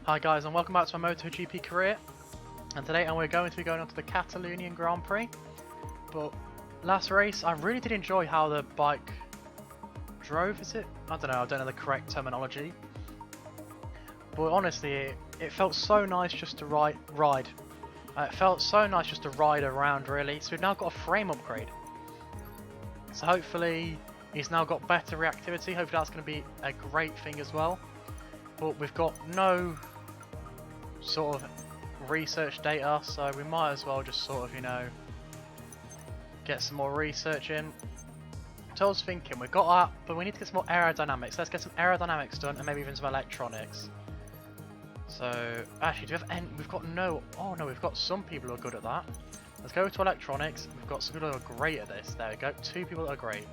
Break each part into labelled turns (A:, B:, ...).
A: Hi guys and welcome back to my MotoGP Career, and today we're going to be going on to the Catalunya Grand Prix. But last race I really did enjoy how the bike drove, is it? I don't know the correct terminology. But honestly it felt so nice just to ride. It felt so nice just to ride around really. So we've now got a frame upgrade. So hopefully he's now got better reactivity, hopefully that's going to be a great thing as well. But we've got no sort of research data, so we might as well just sort of, you know, get some more research in. So I was thinking, we've got that, but we need to get some more aerodynamics. Let's get some aerodynamics done and maybe even some electronics. So actually, do we have any? We've got no. Oh no, we've got some people who are good at that. Let's go to electronics. We've got some people who are great at this. There we go. 2 people that are great.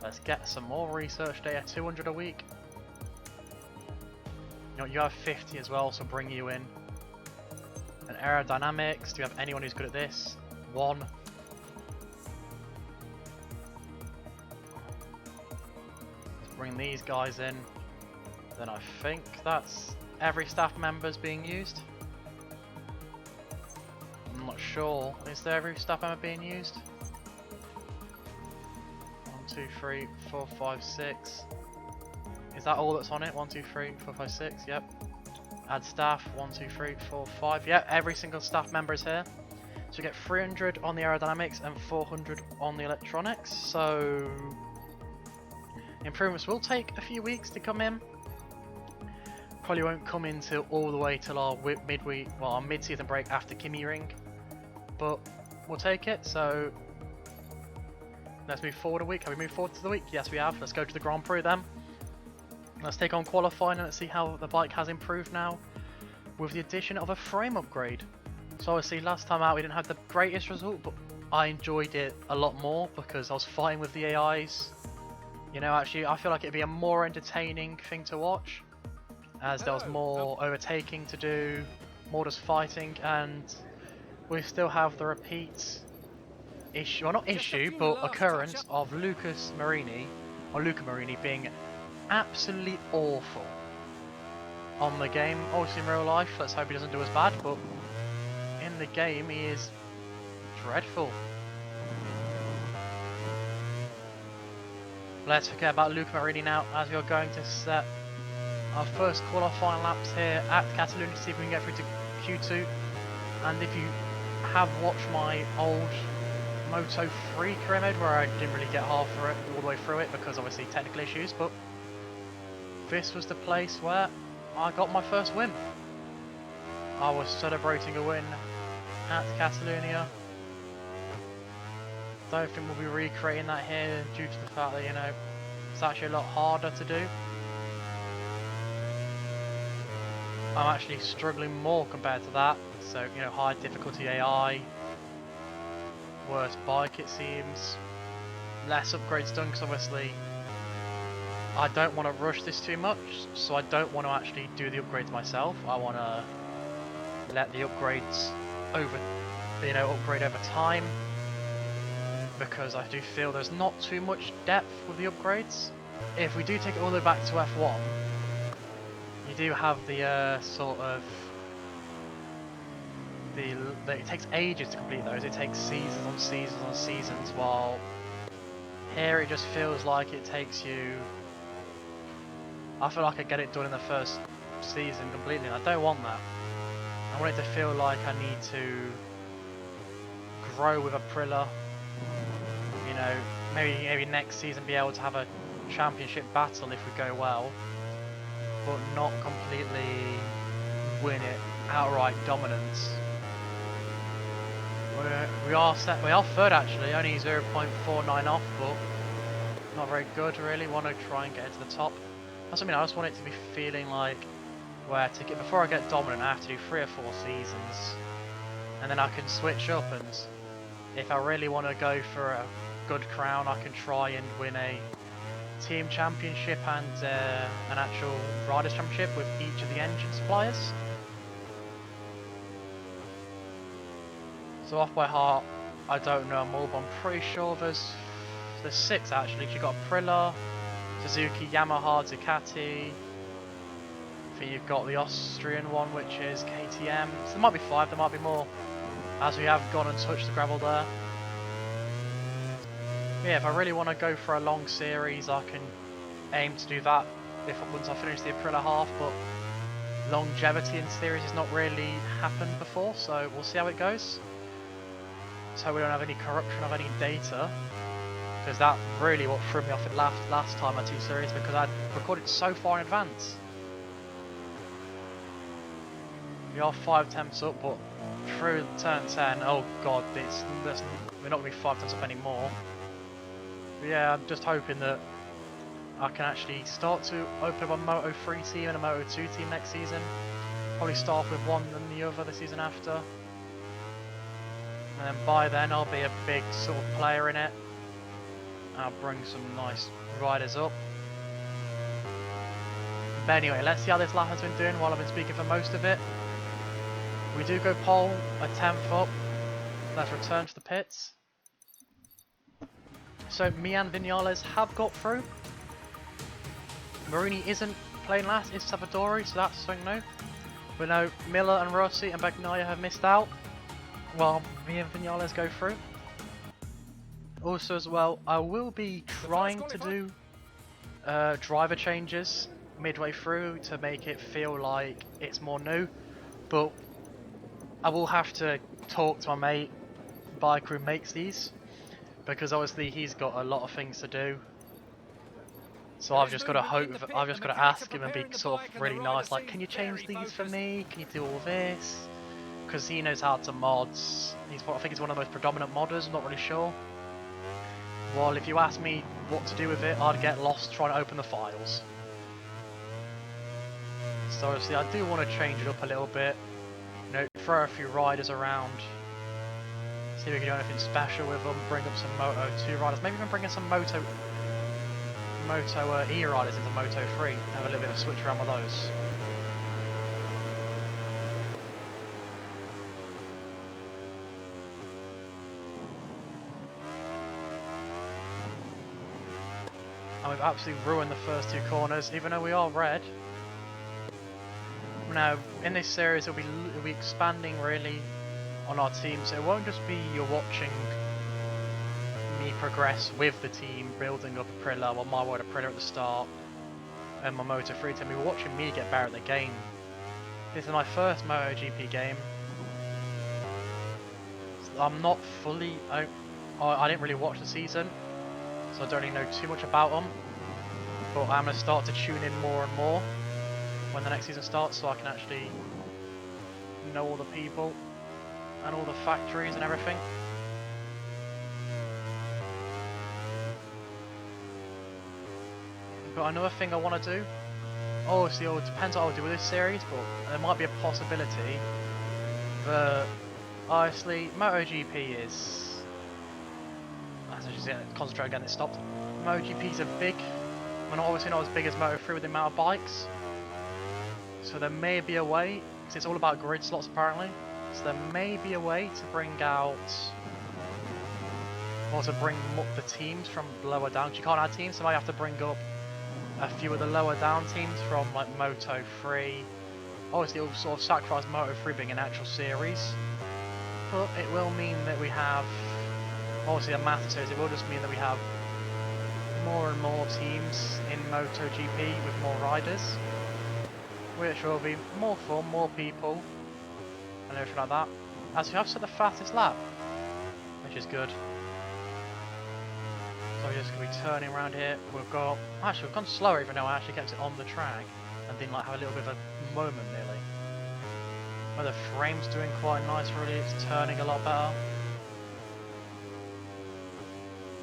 A: Let's get some more research data. 200 a week. You know, you have 50 as well, so bring you in. And aerodynamics. Do you have anyone who's good at this? 1. Let's bring these guys in. Then I think that's every staff member's being used. I'm not sure. Is there every staff member being used? 1, 2, 3, 4, 5, 6. Is that all that's on it? 1, 2, 3, 4, 5, 6. Yep. Add staff. 1, 2, 3, 4, 5. Yep. Every single staff member is here. So we get 300 on the aerodynamics and 400 on the electronics. So improvements will take a few weeks to come in. Probably won't come in till all the way till our our mid-season break after Kimi Ring, but we'll take it. So let's move forward a week. Have we moved forward to the week? Yes, we have. Let's go to the Grand Prix then. Let's take on qualifying and let's see how the bike has improved now with the addition of a frame upgrade. So obviously last time out we didn't have the greatest result, but I enjoyed it a lot more because I was fighting with the AIs. You know, actually I feel like it'd be a more entertaining thing to watch, as there was more overtaking to do, more just fighting, and we still have the repeat issue, well not issue, but occurrence of Luca Marini being absolutely awful on the game. Obviously in real life, let's hope he doesn't do as bad, but in the game he is dreadful. Let's forget about Luca Marini now, as we are going to set our first qualifying laps here at Catalunya to see if we can get through to Q2. And if you have watched my old Moto 3 career mode where I didn't really get all the way through it because obviously technical issues, but this was the place where I got my first win. I was celebrating a win at Catalunya. Don't think we'll be recreating that here due to the fact that, you know, it's actually a lot harder to do. I'm actually struggling more compared to that, so you know, high difficulty AI, worse bike it seems, less upgrades done because obviously I don't want to rush this too much, so I don't want to actually do the upgrades myself. I want to let the upgrades upgrade over time, because I do feel there's not too much depth with the upgrades. If we do take it all the way back to F1, you do have the it takes ages to complete those. It takes seasons on seasons on seasons, while here it just feels like it takes you. I feel like I get it done in the first season completely, and I don't want that. I want it to feel like I need to grow with Aprilia. You know, maybe next season be able to have a championship battle if we go well, but not completely win it outright dominance. We are third actually, only 0.49 off, but not very good really. Want to try and get into the top. That's what I mean. I just want it to be feeling like where to get before I get dominant. I have to do 3 or 4 seasons, and then I can switch up. And if I really want to go for a good crown, I can try and win a team championship and an actual riders championship with each of the engine suppliers. So off by heart, I don't know them all, but I'm pretty sure there's 6 actually. You've got Aprilia, Suzuki, Yamaha, Ducati, think you've got the Austrian one, which is KTM. So there might be 5, there might be more, as we have gone and touched the gravel there. But yeah, if I really want to go for a long series, I can aim to do that once I finish the Aprilia half, but longevity in series has not really happened before, so we'll see how it goes. So we don't have any corruption of any data, because that really what threw me off it last time I 2 series, because I'd recorded so far in advance. We are 5 temps up, but through turn 10, oh god, we're not going to be 5 temps up anymore. But yeah, I'm just hoping that I can actually start to open up a Moto 3 team and a Moto 2 team next season. Probably start off with one and the other the season after. And then by then I'll be a big sort of player in it. I'll bring some nice riders up. But anyway, let's see how this lap has been doing while I've been speaking for most of it. We do go pole, a 10th up. Let's return to the pits. So me and Vinales have got through. Marini isn't playing last, it's Savadori, so that's something new. But no, Miller and Rossi and Bagnaia have missed out, while me and Vinales go through. Also as well, I will be trying to do driver changes midway through to make it feel like it's more new, but I will have to talk to my mate, bike who makes these, because obviously he's got a lot of things to do. So I've just got to ask him and be sort of really nice, like, can you change these for me? Can you do all this? Because he knows how to mods. I think he's one of the most predominant modders, I'm not really sure. Well, if you ask me what to do with it, I'd get lost trying to open the files. So obviously I do want to change it up a little bit. You know, throw a few riders around. See if we can do anything special with them, bring up some Moto 2 riders, maybe even bring in some Moto E riders into Moto 3, have a little bit of switch around with those. And we've absolutely ruined the first 2 corners, even though we are red. Now, in this series it'll be expanding really on our team, so it won't just be you're watching me progress with the team, building up Aprilia, well my word Aprilia at the start, and my Moto 3 team. You're watching me get better at the game. This is my first MotoGP game. So I'm not fully, I didn't really watch the season, so I don't really know too much about them, but I'm going to start to tune in more and more when the next season starts, so I can actually know all the people and all the factories and everything. But another thing I want to do, obviously it depends what I'll do with this series, but there might be a possibility that, honestly, MotoGP is, as I just concentrate again, it stopped. MotoGP is obviously not as big as Moto3 with the amount of bikes, so there may be a way, because it's all about grid slots apparently, so there may be a way to bring out, or to bring up the teams from lower down, because you can't add teams, so I have to bring up a few of the lower down teams from like Moto 3. Obviously it will sort of sacrifice Moto 3 being an actual series, but it will mean that we have, obviously a math series, it will just mean that we have more and more teams in MotoGP with more riders, which will be more fun, more people, and everything like that. As we have set the fastest lap, which is good. So we're just going to be turning around here. We've gone slower even though I actually kept it on the track and didn't like have a little bit of a moment nearly. Well, the frame's doing quite nice really, it's turning a lot better.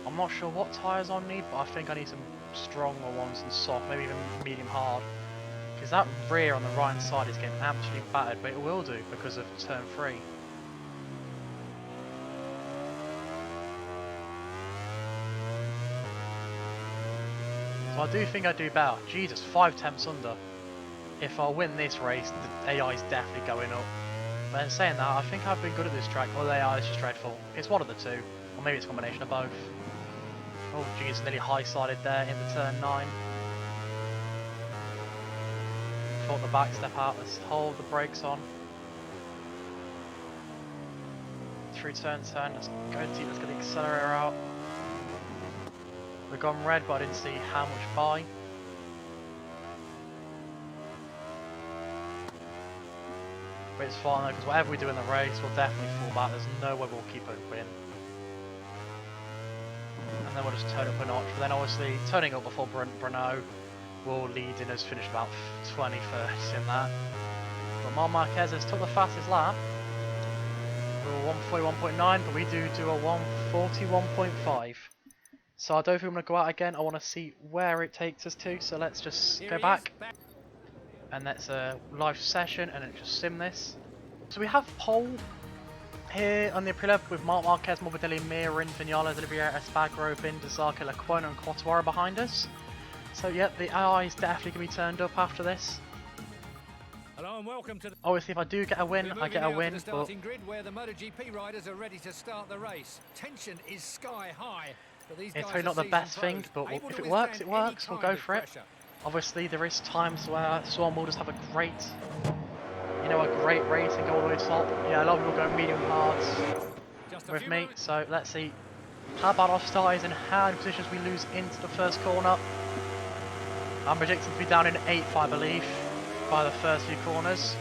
A: I'm not sure what tyres I need, but I think I need some stronger ones and soft, maybe even medium hard. Because that rear on the right hand side is getting absolutely battered, but it will do because of turn 3. So I do think I do better. Jesus, 5 temps under. If I win this race, the AI is definitely going up. But in saying that, I think I've been good at this track, or the AI is just dreadful. It's one of the two, or maybe it's a combination of both. Oh jeez, nearly high-sided there into turn 9. thought the back step out. Let's hold the brakes on. Through turn 10, let's go deep, let's get the accelerator out. We've gone red, but I didn't see how much by. But it's fine though, because whatever we do in the race, we'll definitely fall back. There's no way we'll keep it win. And then we'll just turn up a notch. But then obviously, turning up before Bruno will lead in us, finish about 21st in that. But Marc Marquez has took the fastest lap. We're 141.9, but we do a 141.5. So I don't think I'm going to go out again. I want to see where it takes us to. So let's just go back. And that's a live session, and then just sim this. So we have pole here on the Aprilia with Marc Marquez, Morbidelli, Mir, Vinales, Oliveira, Espargaro, Binder, Zarco, Lecuona and Quartararo behind us. So yep, the AI is definitely going to be turned up after this.
B: Hello and welcome to
A: Obviously if I do get a win, I get a win,
B: the starting grid where the MotoGP riders are ready to start the race. Tension is sky high. But these
A: it's
B: guys
A: probably not the best thing, but if it works, it works. We'll go for it. Obviously there is times where someone will just have a great, you know, a great race and go all the way to top. Yeah, a lot of people go medium hards with me, so let's see how bad our start is and how many positions we lose into the first corner. I'm predicting to be down in 8th, I believe, by the first few corners.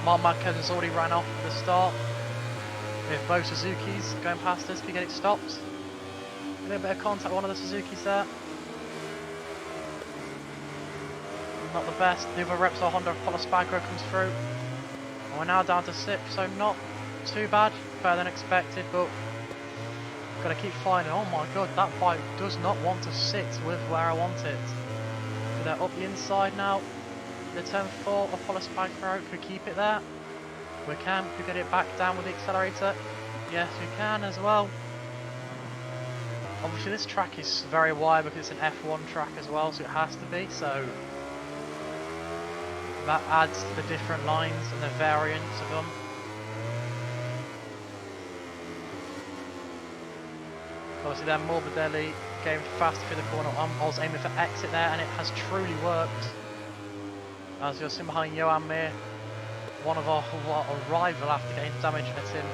A: Marc Marquez has already ran off at the start with both Suzuki's going past us. We get it stopped. A little bit of contact with one of the Suzuki's there. Not the best. The other Repsol Honda Apollo Spagro comes through. And we're now down to 6th, so not too bad. Better than expected, but gotta keep finding. Oh my god, that bike does not want to sit with where I want it. So they're up the inside now. The turn 4 Apollo Spagro could keep it there. We can. We get it back down with the accelerator. Yes, we can as well. Obviously this track is very wide because it's an F1 track as well, so it has to be, so that adds to the different lines and the variants of them. Obviously then Morbidelli going fast through the corner. I was aiming for exit there and it has truly worked. As you're seeing behind Johan Mir, one of our rival after getting damage at him.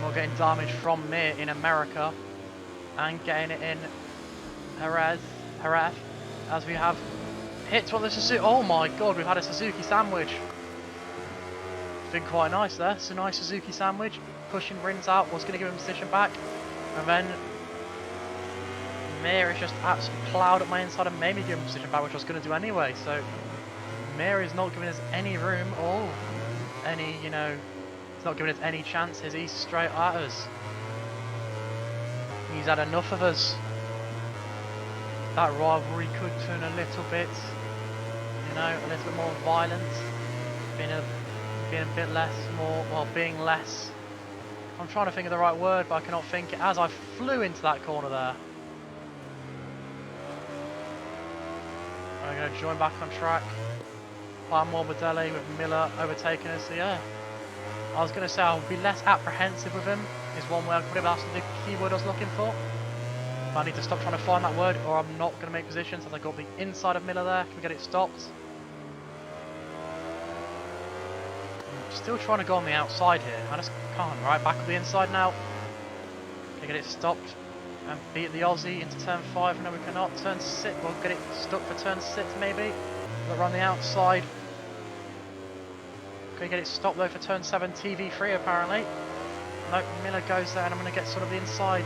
A: We're getting damage from Mir in America and getting it in Jerez, as we have hit one of the Suzuki. Oh my god, we've had a Suzuki sandwich. It's been quite nice there. It's a nice Suzuki sandwich. Pushing Rins out was going to give him position back, and then Mir is just absolutely ploughed at my inside and made me give him position back, which I was going to do anyway. So Mir is not giving us any room or any, you know, he's not giving us any chances. He's straight at us. He's had enough of us. That rivalry could turn a little bit, you know, a little bit more violent. Being a bit less, being less. I'm trying to think of the right word, but I cannot think it as I flew into that corner there. I'm going to join back on track. By Morbidelli with Miller overtaking us. So yeah, I was going to say I'll be less apprehensive with him. Is one way I could put it. That's the keyword I was looking for. But I need to stop trying to find that word, or I'm not going to make positions. As I got the inside of Miller there, can we get it stopped? I'm still trying to go on the outside here. I just can't. Right, back on the inside now. Can I get it stopped and beat the Aussie into turn 5? No, we cannot. Turn 6. We'll get it stuck for turn 6 maybe. We'll run the outside. Can we get it stopped though for turn 7 TV3 apparently? No, Miller goes there and I'm going to get sort of the inside.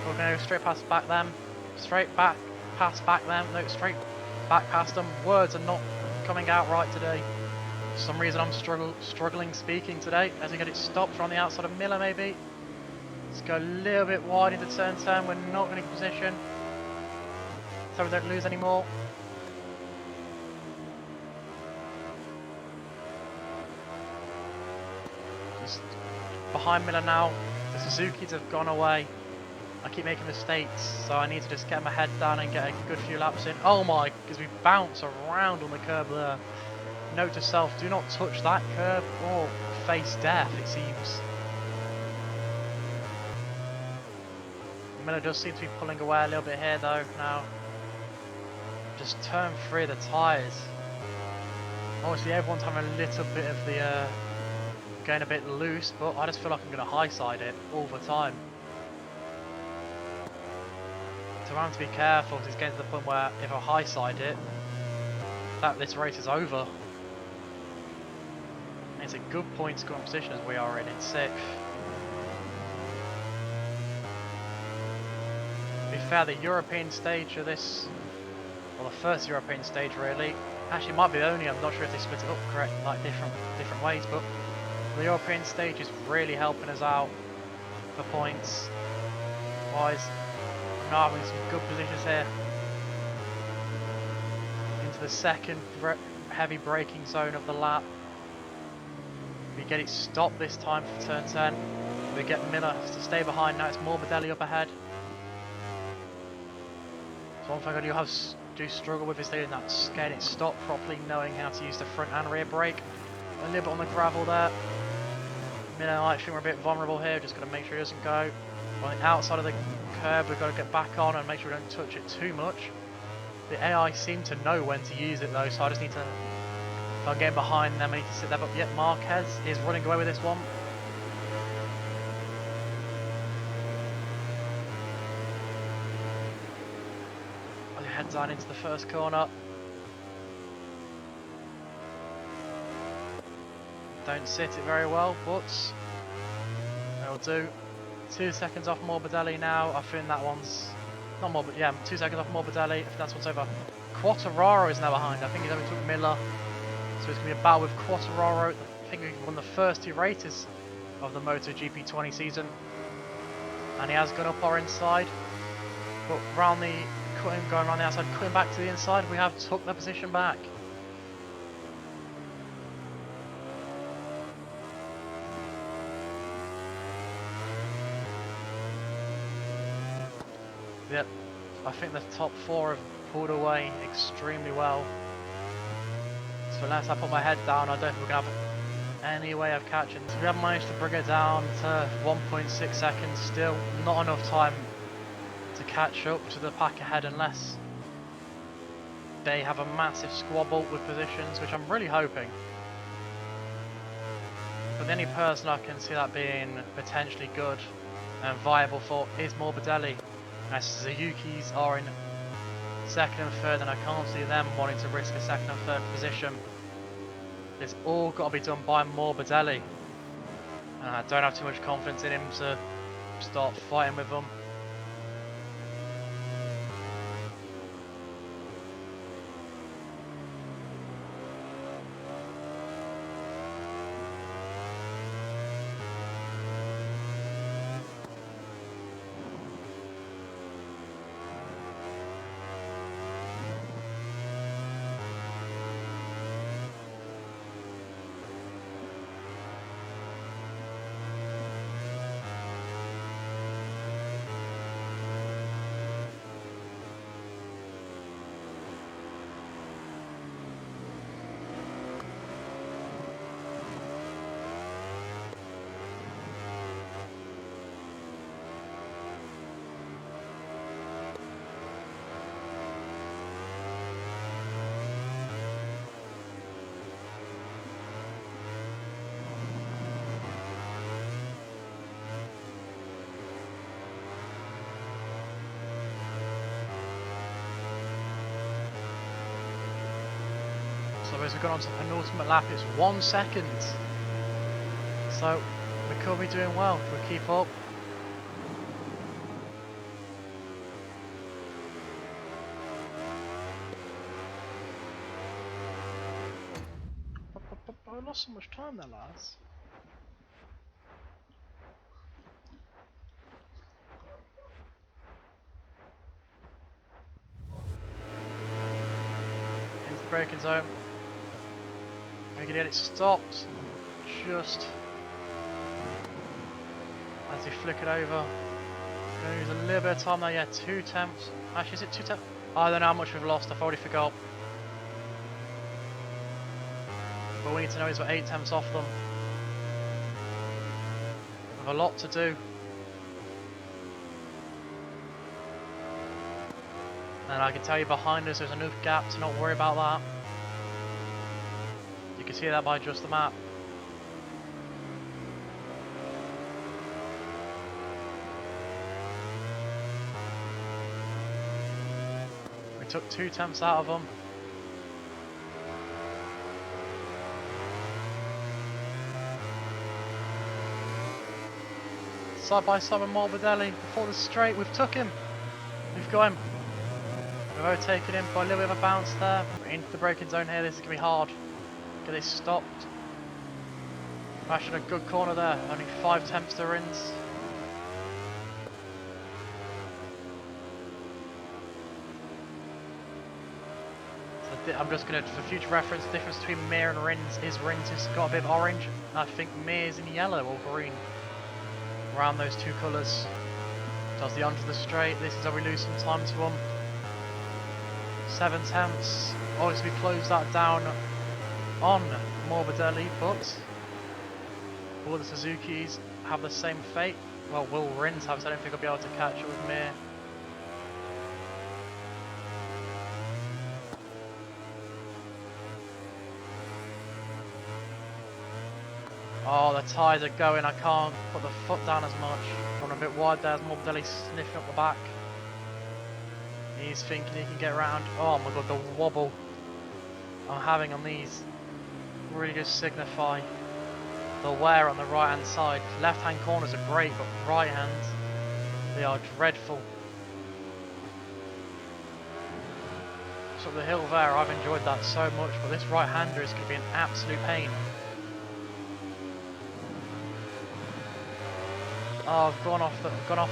A: We're going to go straight past back them. Straight back past back them. No, straight back past them. Words are not coming out right today. For some reason I'm struggling speaking today. As we get it stopped on the outside of Miller maybe. Let's go a little bit wide into turn 10. We're not going to position. So we don't lose any more. Just behind Miller now. The Suzukis have gone away. I keep making mistakes, so I need to just get my head down and get a good few laps in. Oh my, because we bounce around on the curb there. Note to self, do not touch that curb or face death, it seems. Miller does seem to be pulling away a little bit here though now. Just turn 3 of the tyres. Obviously everyone's having a little bit of the going a bit loose, but I just feel like I'm going to high side it all the time. So I have to be careful because it's getting to the point where if I high side it, this race is over. And it's a good point scoring position as we are in 6th. To be fair, the European stage of this, or the first European stage really, actually might be only, I'm not sure if they split it up correct, like different ways, but the European stage is really helping us out for points wise. We're now having some good positions here into the second heavy braking zone of the lap. We get it stopped this time for turn 10. We get Miller to stay behind. Now it's Morbidelli up ahead. So one thing I do struggle with is getting it stopped properly, knowing how to use the front and rear brake. A little bit on the gravel there. Miller and I think we're a bit vulnerable here. Just got to make sure he doesn't go. On the outside of the curb, we've got to get back on and make sure we don't touch it too much. The AI seem to know when to use it though, so I just need to. If I'm getting behind them, I need to sit there. But yet Marquez is running away with this one. I'll head down into the first corner. Don't sit it very well, but that'll do. 2 seconds off Morbidelli now. I think that one's not Morbidelli. Yeah, 2 seconds off Morbidelli. If that's what's over. Quartararo is now behind. I think he's only took Miller. So it's going to be a battle with Quartararo. I think he won the first 2 races of the MotoGP 20 season. And he has gone up our inside. But going around the outside, cutting back to the inside, we have took the position back. Yep, I think the top 4 have pulled away extremely well. So unless I put my head down, I don't think we're going to have any way of catching. So we have managed to bring it down to 1.6 seconds still. Not enough time to catch up to the pack ahead unless they have a massive squabble with positions, which I'm really hoping. But the only person I can see that being potentially good and viable for is Morbidelli. As Suzuki's are in 2nd and 3rd, and I can't see them wanting to risk a 2nd and 3rd position. It's all got to be done by Morbidelli. And I don't have too much confidence in him to start fighting with them. So as we've gone on to the penultimate lap, it's 1 second. So we could be doing well if we keep up. I lost so much time there, lads. Into the braking zone. We can get it stopped just as he flickered over. Gonna use a little bit of time there, yeah, 2 tenths. Actually, is it 2 tenths? I don't know how much we've lost, I've already forgot. But we need to know he's got 8 tenths off them. We have a lot to do. And I can tell you behind us there's enough gap to not worry about that. You can see that by just the map. We took 2 tenths out of them. Side by side with Morbidelli before the straight. We've took him. We've got him. We've overtaken him by a little bit of a bounce there. We're into the braking zone here. This is going to be hard. Get this stopped. Crashing a good corner there. Only 5 tenths to Rins. So I'm just going to, for future reference, the difference between Mir and Rins is Rins has got a bit of orange. I think Mir's in yellow or green. Around those 2 colours. Does the onto the straight. This is how we lose some time to them. 7 tenths. Obviously we close that down on Morbidelli, but will the Suzukis have the same fate? Well, will Rins have, so I don't think I'll be able to catch up with Mir. Oh, the tyres are going, I can't put the foot down as much. Gone a bit wide there as Morbidelli sniffing up the back. He's thinking he can get around. Oh my god, the wobble I'm having on these really just signify the wear on the right hand side. Left hand corners are great, but right hand, they are dreadful. So the hill there, I've enjoyed that so much, but this right hander is going to be an absolute pain. Oh, I've gone off a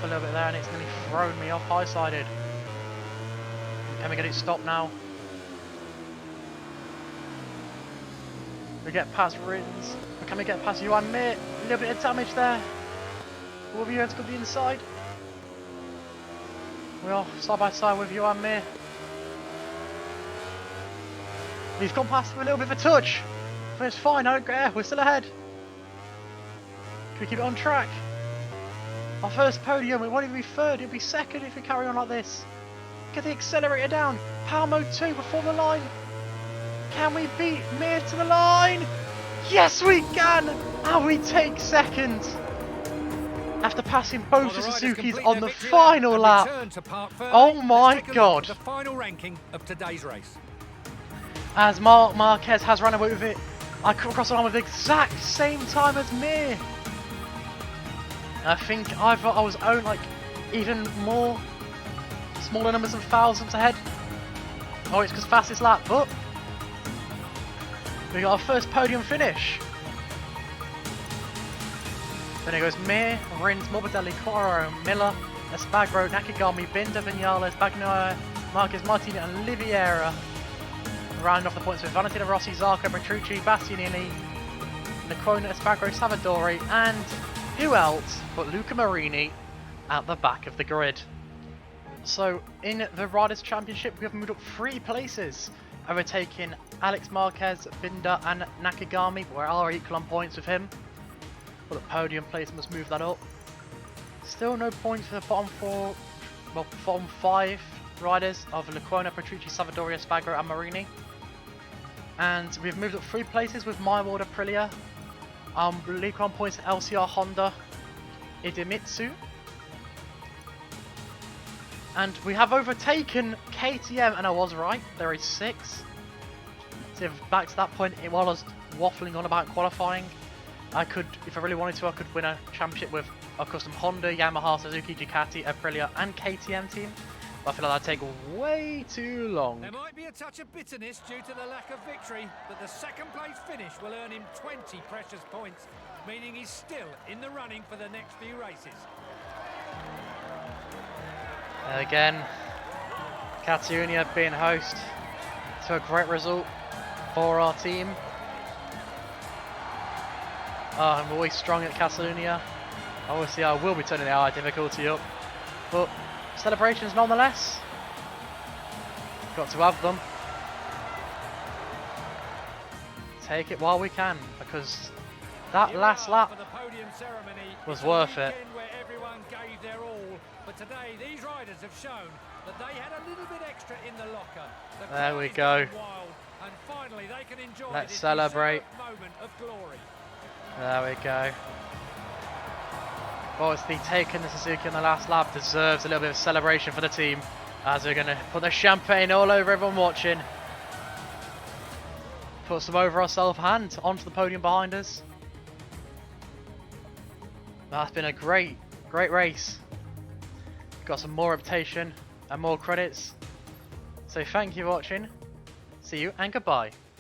A: little bit there, and it's nearly thrown me off high-sided. Can we get it stopped now? We get past Rins. Or can we get past Yuan Mir? A little bit of damage there. Will we be able to go to the inside? We are side by side with Yuan Mir. We've gone past with a little bit of a touch. But it's fine, I don't care. We're still ahead. Can we keep it on track? Our first podium, it won't even be third, it'll be second if we carry on like this. Get the accelerator down. Power mode 2 before the line. Can we beat Mir to the line? Yes, we can! And we take second. After passing both the Suzukis on the final lap. Oh my god.
B: The final ranking of today's race.
A: As Marc Marquez has run away with it, I come across the line with the exact same time as Mir. I think I thought I was owned like even more smaller numbers of thousands ahead. Oh, it's because fastest lap, but we got our first podium finish. Then it goes Mir, Rins, Morbidelli, Quararo, Miller, Espargaro, Nakagami, Binder, Vinales, Bagnaia, Marquez, Martini and Oliveira. Round off the points with Valentino Rossi, Zarco, Petrucci, Bastianini, Lecona, Espargaro, Savadori and who else but Luca Marini at the back of the grid. So in the Riders' Championship we have moved up 3 places, overtaking Alex Marquez, Binder and Nakagami. We are equal on points with him, but the podium place must move that up. Still no points for the bottom 5 riders of Lecona, Petrucci, Savadori, Espargaro and Marini. And we've moved up 3 places with My World Aprilia. Equal on points LCR Honda, Idemitsu. And we have overtaken KTM, and I was right, there is 6. So back to that point, while I was waffling on about qualifying, I could, if I really wanted to, I could win a championship with a custom Honda, Yamaha, Suzuki, Ducati, Aprilia and KTM team. But I feel like that'd take way too long.
B: There might be a touch of bitterness due to the lack of victory, but the second place finish will earn him 20 precious points, meaning he's still in the running for the next few races.
A: Again, Catalunya being host to a great result for our team. I'm always strong at Catalunya. Obviously I will be turning the high difficulty up, but celebrations nonetheless. Got to have them. Take it while we can, because that last lap was worth it.
B: But today, these riders have shown that they had a little bit extra in the locker. The
A: There we
B: crowd is
A: go.
B: going wild, and finally they can enjoy
A: Let's
B: this
A: celebrate.
B: deserved moment of glory.
A: There we go. Obviously taking the Suzuki in the last lap deserves a little bit of celebration for the team, as we're going to put the champagne all over everyone watching. Put some over ourselves hand onto the podium behind us. That's been a great race. Got some more reputation and more credits. So thank you for watching. See you and goodbye.